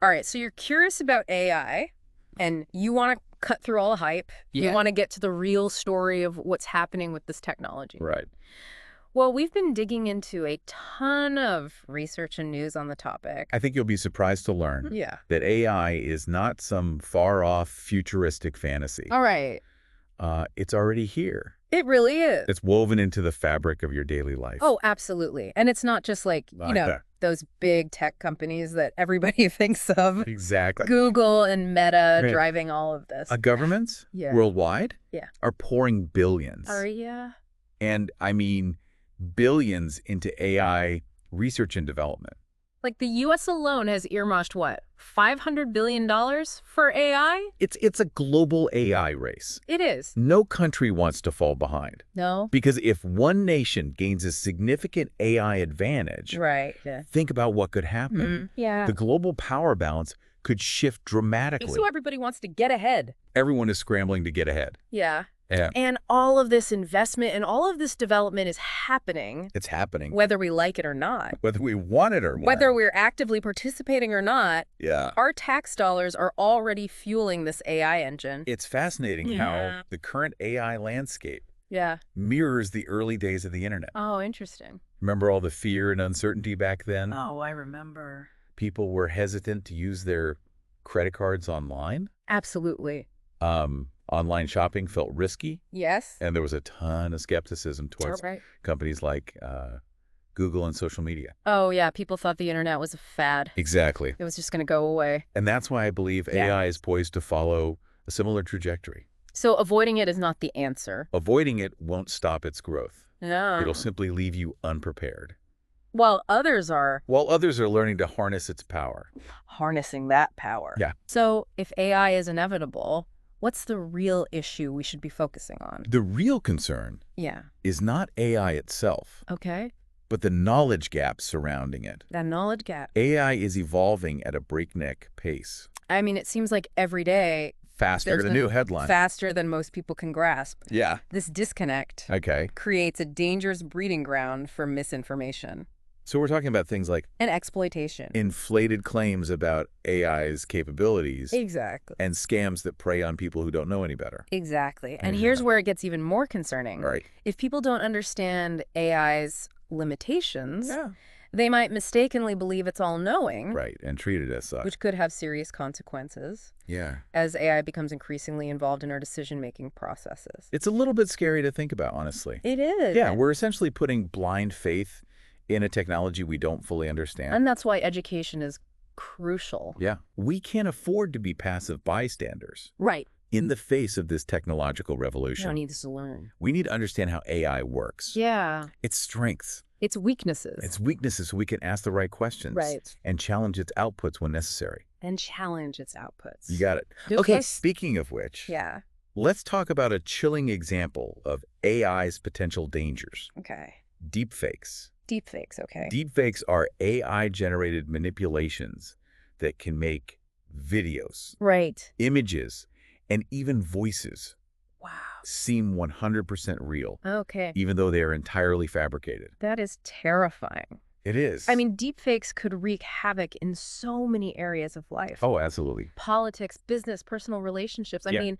All right, so you're curious about AI, and you want to cut through all the hype. Yeah. You want to get to the real story of what's happening with this technology. Right. Well, we've been digging into a ton of research and news on the topic. I think you'll be surprised to learn Yeah. that AI is not some far-off futuristic fantasy. All right. It's already here. It really is. It's woven into the fabric of your daily life. Oh, absolutely. And it's not just like, those big tech companies that everybody thinks of. Exactly. Google and Meta Right. driving all of this. Governments worldwide are pouring billions. Yeah. And I mean billions into AI research and development. Like the U.S. alone has earmarked what? $500 billion for AI? It's a global AI race. It is. No country wants to fall behind. No? Because if one nation gains a significant AI advantage, Right. Yeah. think about what could happen. Yeah. The global power balance could shift dramatically. So everybody wants to get ahead. Everyone is scrambling to get ahead. Yeah. Yeah. And all of this investment and all of this development is happening. It's happening. Whether we like it or not. Whether we want it or not. Whether we're actively participating or not. Yeah. Our tax dollars are already fueling this AI engine. It's fascinating how the current AI landscape mirrors the early days of the internet. Oh, interesting. Remember all the fear and uncertainty back then? Oh, I remember. People were hesitant to use their credit cards online. Absolutely. Online shopping felt risky. Yes. And there was a ton of skepticism towards companies like Google and social media. Oh, yeah. People thought the internet was a fad. Exactly. It was just going to go away. And that's why I believe AI is poised to follow a similar trajectory. So avoiding it is not the answer. Avoiding it won't stop its growth. No. It'll simply leave you unprepared. While others are learning to harness its power. Harnessing that power. Yeah. So if AI is inevitable, what's the real issue we should be focusing on? The real concern is not AI itself, Okay. but the knowledge gap surrounding it. That knowledge gap. AI is evolving at a breakneck pace. I mean, it seems like every day Faster than a new headline. Faster than most people can grasp. Yeah. This disconnect Okay. creates a dangerous breeding ground for misinformation. So we're talking about things like And exploitation. inflated claims about AI's capabilities Exactly. and scams that prey on people who don't know any better. Exactly. And here's where it gets even more concerning. Right. If people don't understand AI's limitations, they might mistakenly believe it's all-knowing. Right, and treat it as such. Which could have serious consequences. Yeah. As AI becomes increasingly involved in our decision-making processes. It's a little bit scary to think about, honestly. It is. Yeah, we're essentially putting blind faith in a technology we don't fully understand. And that's why education is crucial. Yeah. We can't afford to be passive bystanders. Right. In the face of this technological revolution. We don't need to learn. We need to understand how AI works. Yeah. Its strengths. Its weaknesses. Its weaknesses so we can ask the right questions. Right. And challenge its outputs when necessary. And challenge its outputs. You got it. Good Okay, place. speaking of which. Yeah. Let's talk about a chilling example of AI's potential dangers. Okay. Deepfakes. Deepfakes, okay. Deepfakes are AI-generated manipulations that can make videos, Right. images, and even voices Wow. seem 100% real, Okay. even though they are entirely fabricated. That is terrifying. It is. I mean, deepfakes could wreak havoc in so many areas of life. Oh, absolutely. Politics, business, personal relationships. I mean,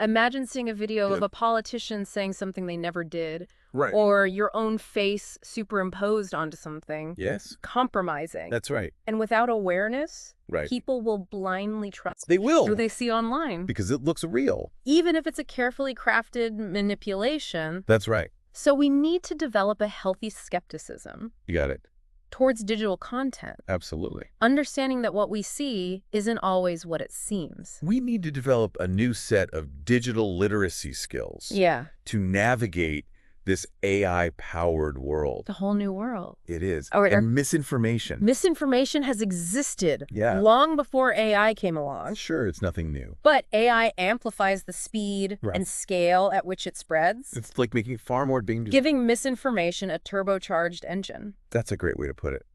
imagine seeing a video of a politician saying something they never did. Right. Or your own face superimposed onto something. Yes. Compromising. That's right. And without awareness, Right. people will blindly trust They will. who they see online. Because it looks real. Even if it's a carefully crafted manipulation. That's right. So we need to develop a healthy skepticism You got it. towards digital content. Absolutely. Understanding that what we see isn't always what it seems. We need to develop a new set of digital literacy skills to navigate this AI-powered world. The whole new world. It is. Or misinformation. Misinformation has existed long before AI came along. Sure, it's nothing new. But AI amplifies the speed and scale at which it spreads. It's like making far more dangerous. Giving misinformation a turbocharged engine. That's a great way to put it.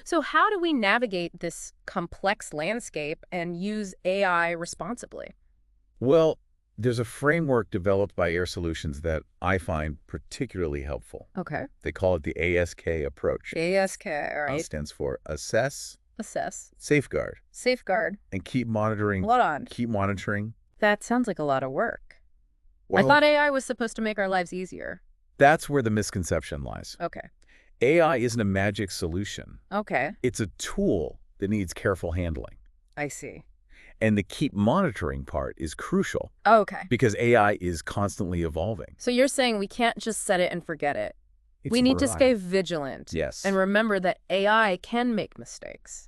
So how do we navigate this complex landscape and use AI responsibly? Well, there's a framework developed by AIRE Solutions that I find particularly helpful. Okay. They call it the ASK approach. ASK, all right. It stands for Assess, Assess. Safeguard. Safeguard. And keep monitoring. Hold on. Keep monitoring. That sounds like a lot of work. Well, I thought AI was supposed to make our lives easier. That's where the misconception lies. Okay. AI isn't a magic solution. Okay. It's a tool that needs careful handling. I see. And the keep monitoring part is crucial. Okay. Because AI is constantly evolving. So you're saying we can't just set it and forget it. We need to stay vigilant. Yes. And remember that AI can make mistakes.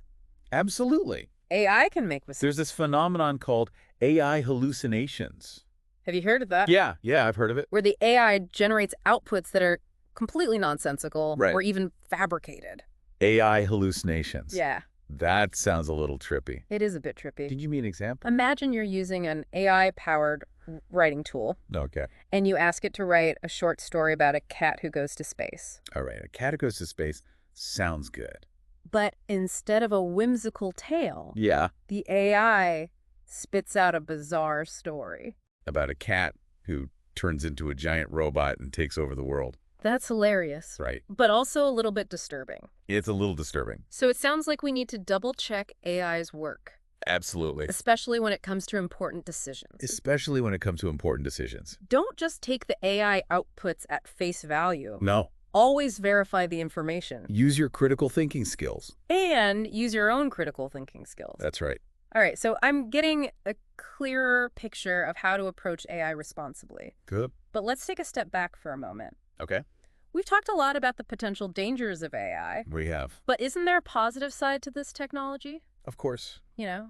Absolutely. AI can make mistakes. There's this phenomenon called AI hallucinations. Have you heard of that? Yeah, I've heard of it. Where the AI generates outputs that are completely nonsensical or even fabricated. AI hallucinations. Yeah. That sounds a little trippy. It is a bit trippy. Can you give me an example? Imagine you're using an AI-powered writing tool. Okay. And you ask it to write a short story about a cat who goes to space. All right, a cat who goes to space sounds good. But instead of a whimsical tale, the AI spits out a bizarre story. About a cat who turns into a giant robot and takes over the world. That's hilarious. Right. But also a little bit disturbing. It's a little disturbing. So it sounds like we need to double-check AI's work. Absolutely. Especially when it comes to important decisions. Don't just take the AI outputs at face value. No. Always verify the information. Use your critical thinking skills. And use your own critical thinking skills. That's right. All right, so I'm getting a clearer picture of how to approach AI responsibly. Good. But let's take a step back for a moment. Okay. We've talked a lot about the potential dangers of AI. We have. But isn't there a positive side to this technology? Of course. You know,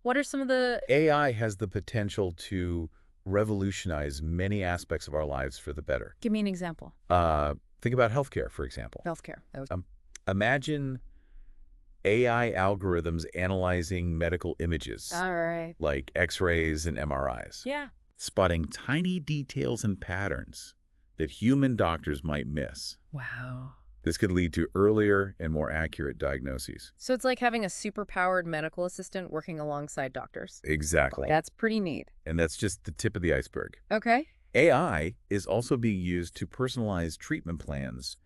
what are some of the... AI has the potential to revolutionize many aspects of our lives for the better. Give me an example. Think about healthcare, for example. Healthcare. Imagine AI algorithms analyzing medical images. All right. Like X-rays and MRIs. Yeah. Spotting tiny details and patterns that human doctors might miss. Wow. This could lead to earlier and more accurate diagnoses. So it's like having a super-powered medical assistant working alongside doctors. Exactly. That's pretty neat. And that's just the tip of the iceberg. Okay. AI is also being used to personalize treatment plans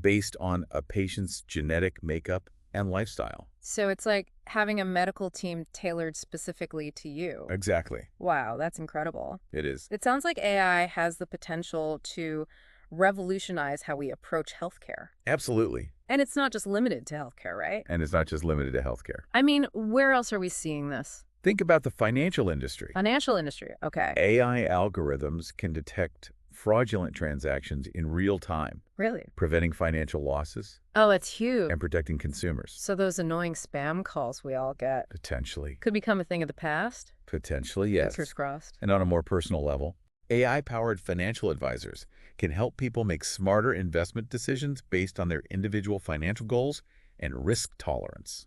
based on a patient's genetic makeup and lifestyle. So it's like having a medical team tailored specifically to you. Exactly. Wow, that's incredible. It is. It sounds like AI has the potential to revolutionize how we approach healthcare. Absolutely. And it's not just limited to healthcare, right? And it's not just limited to healthcare. I mean, where else are we seeing this? Think about the financial industry. Financial industry, okay. AI algorithms can detect fraudulent transactions in real time. Really? Preventing financial losses. Oh, it's huge. And protecting consumers. So those annoying spam calls we all get. Potentially. Could become a thing of the past? Potentially, yes. Fingers crossed. And on a more personal level, AI-powered financial advisors can help people make smarter investment decisions based on their individual financial goals and risk tolerance.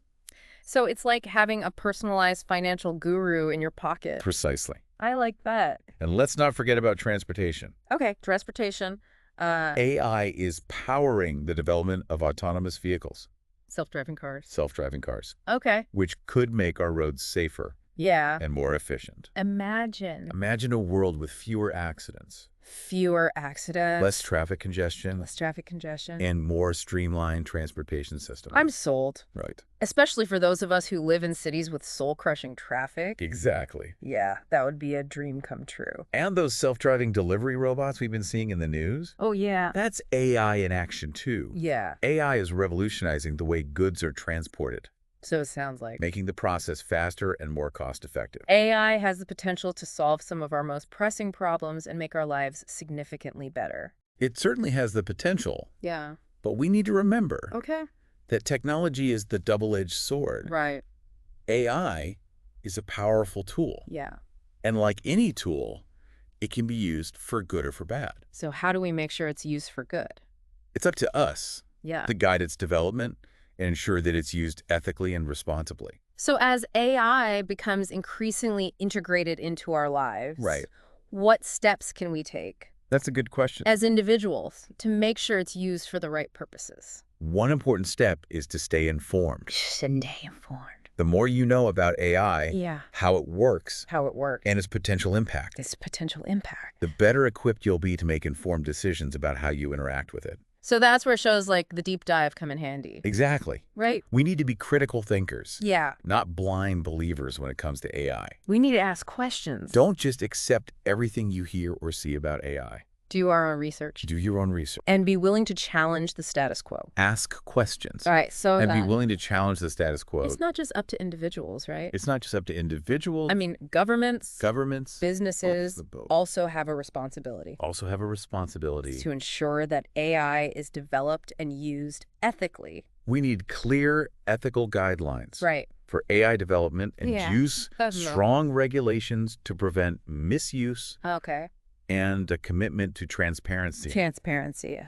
So it's like having a personalized financial guru in your pocket. Precisely. I like that. And let's not forget about transportation. Okay, transportation. AI is powering the development of autonomous vehicles. Self-driving cars. Self-driving cars. Okay. Which could make our roads safer. Yeah. And more efficient. Imagine. Imagine a world with fewer accidents. Fewer accidents. Less traffic congestion. Less traffic congestion. And more streamlined transportation systems. I'm sold. Right. Especially for those of us who live in cities with soul-crushing traffic. Exactly. Yeah, that would be a dream come true. And those self-driving delivery robots we've been seeing in the news? Oh, yeah. That's AI in action, too. Yeah. AI is revolutionizing the way goods are transported. So it sounds like. Making the process faster and more cost-effective. AI has the potential to solve some of our most pressing problems and make our lives significantly better. It certainly has the potential. Yeah. But we need to remember that technology is the double-edged sword. Right. AI is a powerful tool. Yeah. And like any tool, it can be used for good or for bad. So how do we make sure it's used for good? It's up to us to guide its development and ensure that it's used ethically and responsibly. So as AI becomes increasingly integrated into our lives, what steps can we take? That's a good question. As individuals, to make sure it's used for the right purposes. One important step is to stay informed. Stay informed. The more you know about AI, how it works, and its potential impact, the better equipped you'll be to make informed decisions about how you interact with it. So that's where shows like The Deep Dive come in handy. Exactly. Right? We need to be critical thinkers, Yeah. not blind believers when it comes to AI. We need to ask questions. Don't just accept everything you hear or see about AI. Do our own research. Do your own research. And be willing to challenge the status quo. Ask questions. All right, so and be willing to challenge the status quo. It's not just up to individuals, right? It's not just up to individuals. I mean, governments, businesses also have a responsibility. have a responsibility To ensure that AI is developed and used ethically. We need clear ethical guidelines Right. for AI development and use Definitely. strong regulations to prevent misuse Okay. and a commitment to transparency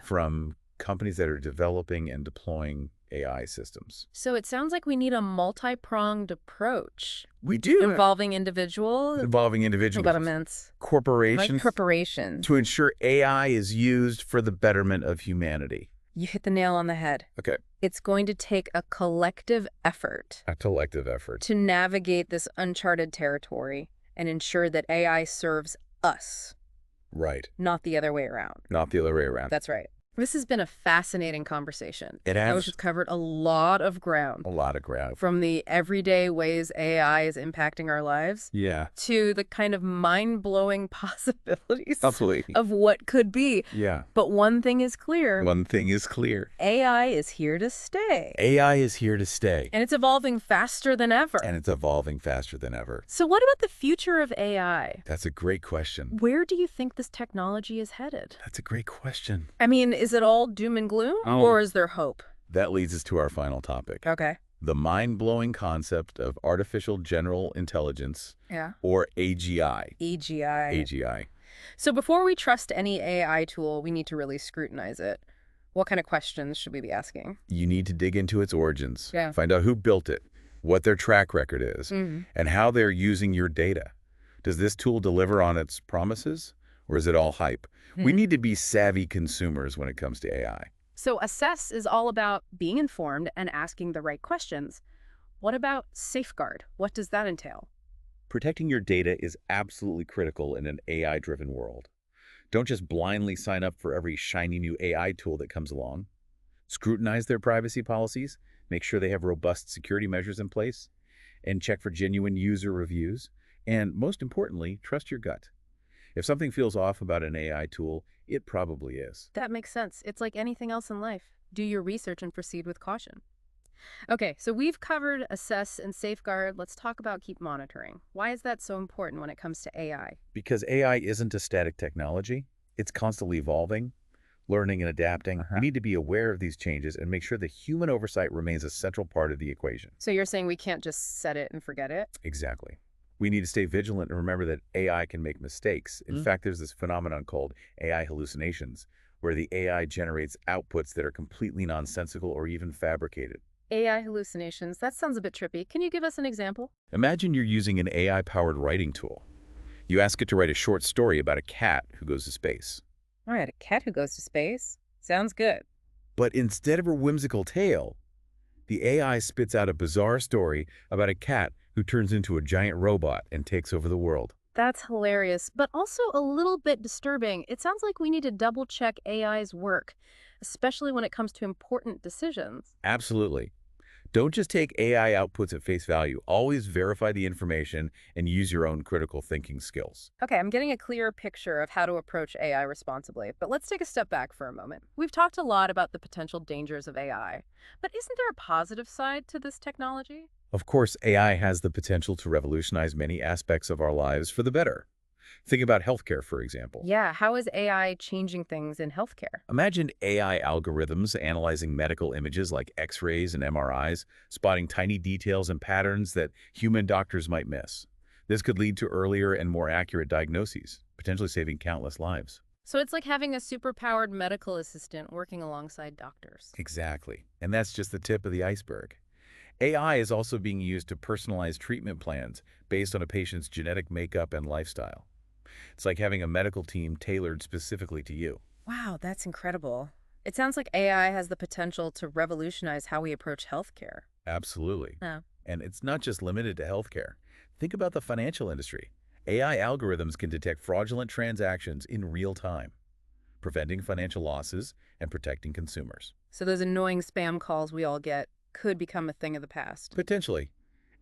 from companies that are developing and deploying AI systems. So it sounds like we need a multi-pronged approach. We do. Involving individuals, governments, corporations, to ensure AI is used for the betterment of humanity. You hit the nail on the head. Okay. It's going to take a collective effort. To navigate this uncharted territory and ensure that AI serves us. Right. Not the other way around. That's right. This has been a fascinating conversation. It has. We've covered a lot of ground. From the everyday ways AI is impacting our lives. Yeah. To the kind of mind-blowing possibilities. Absolutely. Of what could be. Yeah. But one thing is clear. AI is here to stay. And it's evolving faster than ever. So what about the future of AI? That's a great question. Where do you think this technology is headed? That's a great question. I mean, is it all doom and gloom? Or is there hope? That leads us to our final topic. Okay. The mind-blowing concept of artificial general intelligence, or AGI. AGI. So before we trust any AI tool, we need to really scrutinize it. What kind of questions should we be asking? You need to dig into its origins. Yeah. Find out who built it, what their track record is, and how they're using your data. Does this tool deliver on its promises, or is it all hype? We need to be savvy consumers when it comes to AI. So assess is all about being informed and asking the right questions. What about safeguard? What does that entail? Protecting your data is absolutely critical in an AI-driven world. Don't just blindly sign up for every shiny new AI tool that comes along. Scrutinize their privacy policies, make sure they have robust security measures in place, and check for genuine user reviews. And most importantly, trust your gut. If something feels off about an AI tool, it probably is. That makes sense. It's like anything else in life. Do your research and proceed with caution. Okay, so we've covered assess and safeguard. Let's talk about keep monitoring. Why is that so important when it comes to AI? Because AI isn't a static technology. It's constantly evolving, learning and adapting. We need to be aware of these changes and make sure the human oversight remains a central part of the equation. So you're saying we can't just set it and forget it? Exactly. We need to stay vigilant and remember that AI can make mistakes. In fact, there's this phenomenon called AI hallucinations, where the AI generates outputs that are completely nonsensical or even fabricated. AI hallucinations, that sounds a bit trippy. Can you give us an example? Imagine you're using an AI-powered writing tool. You ask it to write a short story about a cat who goes to space. All right, a cat who goes to space. Sounds good. But instead of a whimsical tale, the AI spits out a bizarre story about a cat who turns into a giant robot and takes over the world. That's hilarious, but also a little bit disturbing. It sounds like we need to double-check AI's work, especially when it comes to important decisions. Absolutely. Don't just take AI outputs at face value. Always verify the information and use your own critical thinking skills. Okay, I'm getting a clearer picture of how to approach AI responsibly, but let's take a step back for a moment. We've talked a lot about the potential dangers of AI, but isn't there a positive side to this technology? Of course, AI has the potential to revolutionize many aspects of our lives for the better. Think about healthcare, for example. Yeah, how is AI changing things in healthcare? Imagine AI algorithms analyzing medical images like X-rays and MRIs, spotting tiny details and patterns that human doctors might miss. This could lead to earlier and more accurate diagnoses, potentially saving countless lives. So it's like having a super-powered medical assistant working alongside doctors. Exactly. And that's just the tip of the iceberg. AI is also being used to personalize treatment plans based on a patient's genetic makeup and lifestyle. It's like having a medical team tailored specifically to you. Wow, that's incredible. It sounds like AI has the potential to revolutionize how we approach healthcare. Absolutely. Yeah. And it's not just limited to healthcare. Think about the financial industry. AI algorithms can detect fraudulent transactions in real time, preventing financial losses and protecting consumers. So those annoying spam calls we all get could become a thing of the past. Potentially.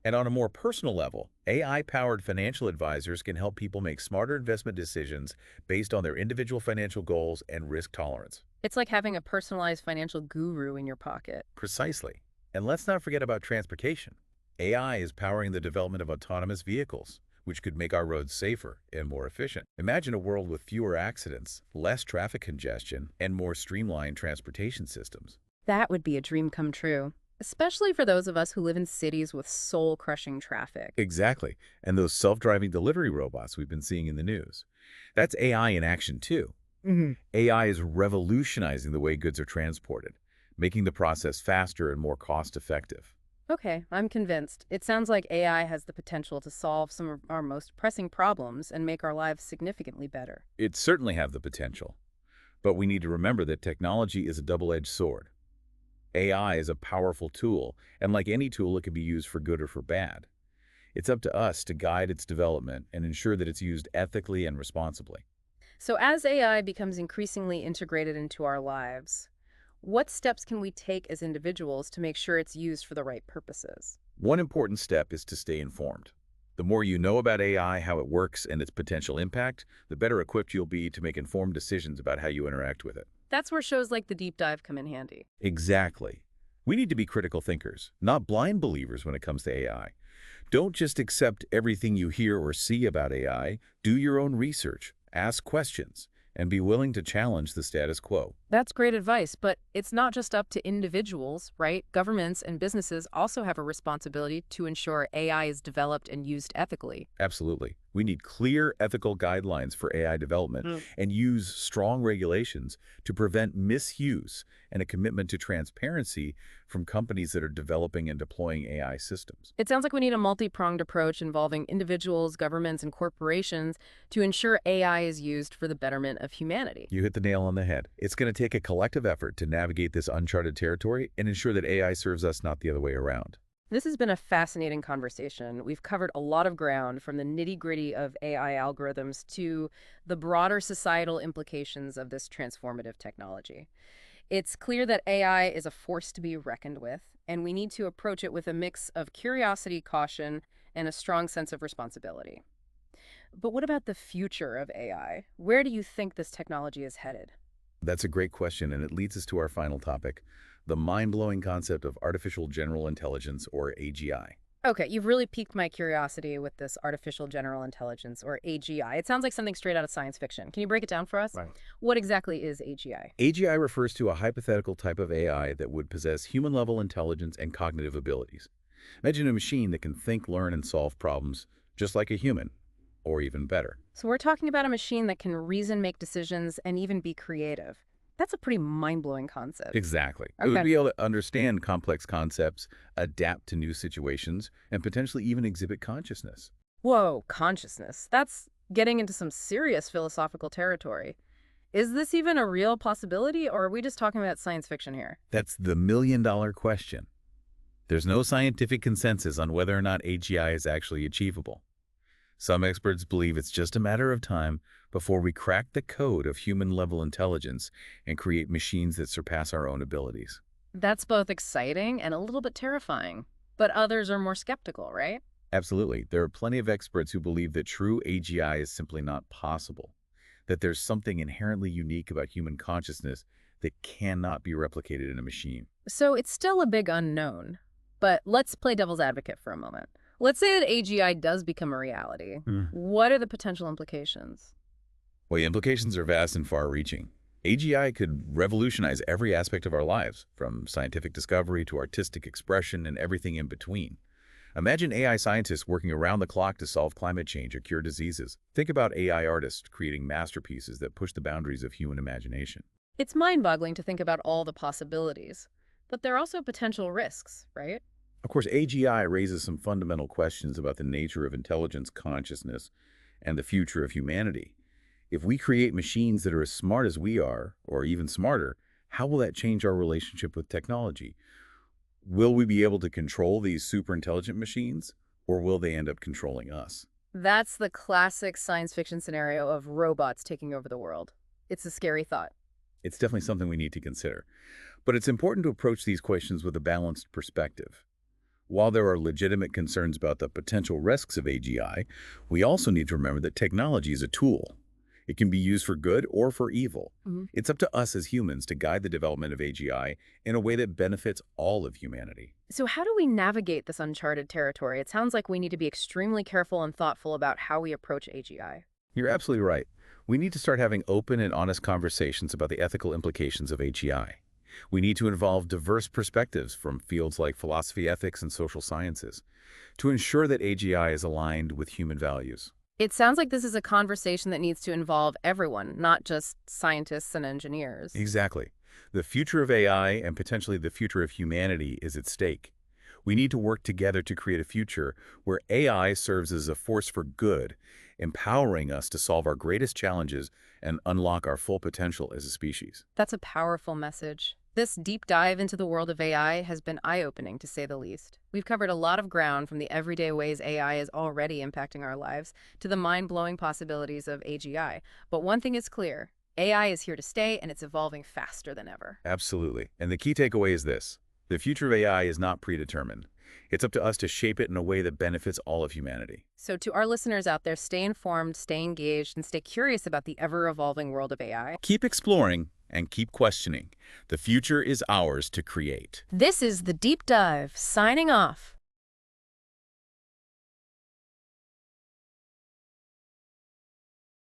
And on a more personal level, AI-powered financial advisors can help people make smarter investment decisions based on their individual financial goals and risk tolerance. It's like having a personalized financial guru in your pocket. Precisely. And let's not forget about transportation. AI is powering the development of autonomous vehicles, which could make our roads safer and more efficient. Imagine a world with fewer accidents, less traffic congestion, and more streamlined transportation systems. That would be a dream come true, especially for those of us who live in cities with soul-crushing traffic. Exactly. And those self-driving delivery robots we've been seeing in the news. That's AI in action, too. AI is revolutionizing the way goods are transported, making the process faster and more cost-effective. Okay, I'm convinced. It sounds like AI has the potential to solve some of our most pressing problems and make our lives significantly better. It certainly have the potential. But we need to remember that technology is a double-edged sword. AI is a powerful tool, and like any tool, it can be used for good or for bad. It's up to us to guide its development and ensure that it's used ethically and responsibly. So as AI becomes increasingly integrated into our lives, what steps can we take as individuals to make sure it's used for the right purposes? One important step is to stay informed. The more you know about AI, how it works, and its potential impact, the better equipped you'll be to make informed decisions about how you interact with it. That's where shows like The Deep Dive come in handy. Exactly. We need to be critical thinkers, not blind believers when it comes to AI. Don't just accept everything you hear or see about AI. Do your own research, ask questions, and be willing to challenge the status quo. That's great advice, but it's not just up to individuals, right? Governments and businesses also have a responsibility to ensure AI is developed and used ethically. Absolutely. We need clear ethical guidelines for AI development and use strong regulations to prevent misuse and a commitment to transparency from companies that are developing and deploying AI systems. It sounds like we need a multi-pronged approach involving individuals, governments, and corporations to ensure AI is used for the betterment of humanity. You hit the nail on the head. It's going to take a collective effort to navigate this uncharted territory and ensure that AI serves us, not the other way around. This has been a fascinating conversation. We've covered a lot of ground, from the nitty-gritty of AI algorithms to the broader societal implications of this transformative technology. It's clear that AI is a force to be reckoned with, and we need to approach it with a mix of curiosity, caution, and a strong sense of responsibility. But what about the future of AI? Where do you think this technology is headed? That's a great question, and it leads us to our final topic, the mind-blowing concept of artificial general intelligence, or AGI. Okay, you've really piqued my curiosity with this artificial general intelligence, or AGI. It sounds like something straight out of science fiction. Can you break it down for us? Right. What exactly is AGI? AGI refers to a hypothetical type of AI that would possess human-level intelligence and cognitive abilities. Imagine a machine that can think, learn, and solve problems just like a human, or even better. So we're talking about a machine that can reason, make decisions, and even be creative. That's a pretty mind-blowing concept. Exactly. It Okay. would be able to understand complex concepts, adapt to new situations, and potentially even exhibit consciousness. Whoa, consciousness. That's getting into some serious philosophical territory. Is this even a real possibility, or are we just talking about science fiction here? That's the million-dollar question. There's no scientific consensus on whether or not AGI is actually achievable. Some experts believe it's just a matter of time before we crack the code of human-level intelligence and create machines that surpass our own abilities. That's both exciting and a little bit terrifying. But others are more skeptical, right? Absolutely. There are plenty of experts who believe that true AGI is simply not possible, that there's something inherently unique about human consciousness that cannot be replicated in a machine. So it's still a big unknown. But let's play devil's advocate for a moment. Let's say that AGI does become a reality. What are the potential implications? Well, the implications are vast and far-reaching. AGI could revolutionize every aspect of our lives, from scientific discovery to artistic expression and everything in between. Imagine AI scientists working around the clock to solve climate change or cure diseases. Think about AI artists creating masterpieces that push the boundaries of human imagination. It's mind-boggling to think about all the possibilities. But there are also potential risks, right? Of course, AGI raises some fundamental questions about the nature of intelligence, consciousness, and the future of humanity. If we create machines that are as smart as we are, or even smarter, how will that change our relationship with technology? Will we be able to control these super intelligent machines, or will they end up controlling us? That's the classic science fiction scenario of robots taking over the world. It's a scary thought. It's definitely something we need to consider. But it's important to approach these questions with a balanced perspective. While there are legitimate concerns about the potential risks of AGI, we also need to remember that technology is a tool. It can be used for good or for evil. It's up to us as humans to guide the development of AGI in a way that benefits all of humanity. So how do we navigate this uncharted territory? It sounds like we need to be extremely careful and thoughtful about how we approach AGI. You're absolutely right. We need to start having open and honest conversations about the ethical implications of AGI. We need to involve diverse perspectives from fields like philosophy, ethics, and social sciences to ensure that AGI is aligned with human values. It sounds like this is a conversation that needs to involve everyone, not just scientists and engineers. Exactly. The future of AI and potentially the future of humanity is at stake. We need to work together to create a future where AI serves as a force for good, empowering us to solve our greatest challenges and unlock our full potential as a species. That's a powerful message. This deep dive into the world of AI has been eye-opening, to say the least. We've covered a lot of ground, from the everyday ways AI is already impacting our lives to the mind-blowing possibilities of AGI. But one thing is clear: AI is here to stay, and it's evolving faster than ever. Absolutely. And the key takeaway is this: the future of AI is not predetermined. It's up to us to shape it in a way that benefits all of humanity. So to our listeners out there, stay informed, stay engaged, and stay curious about the ever-evolving world of AI. Keep exploring and keep questioning. The future is ours to create. This is The Deep Dive, signing off.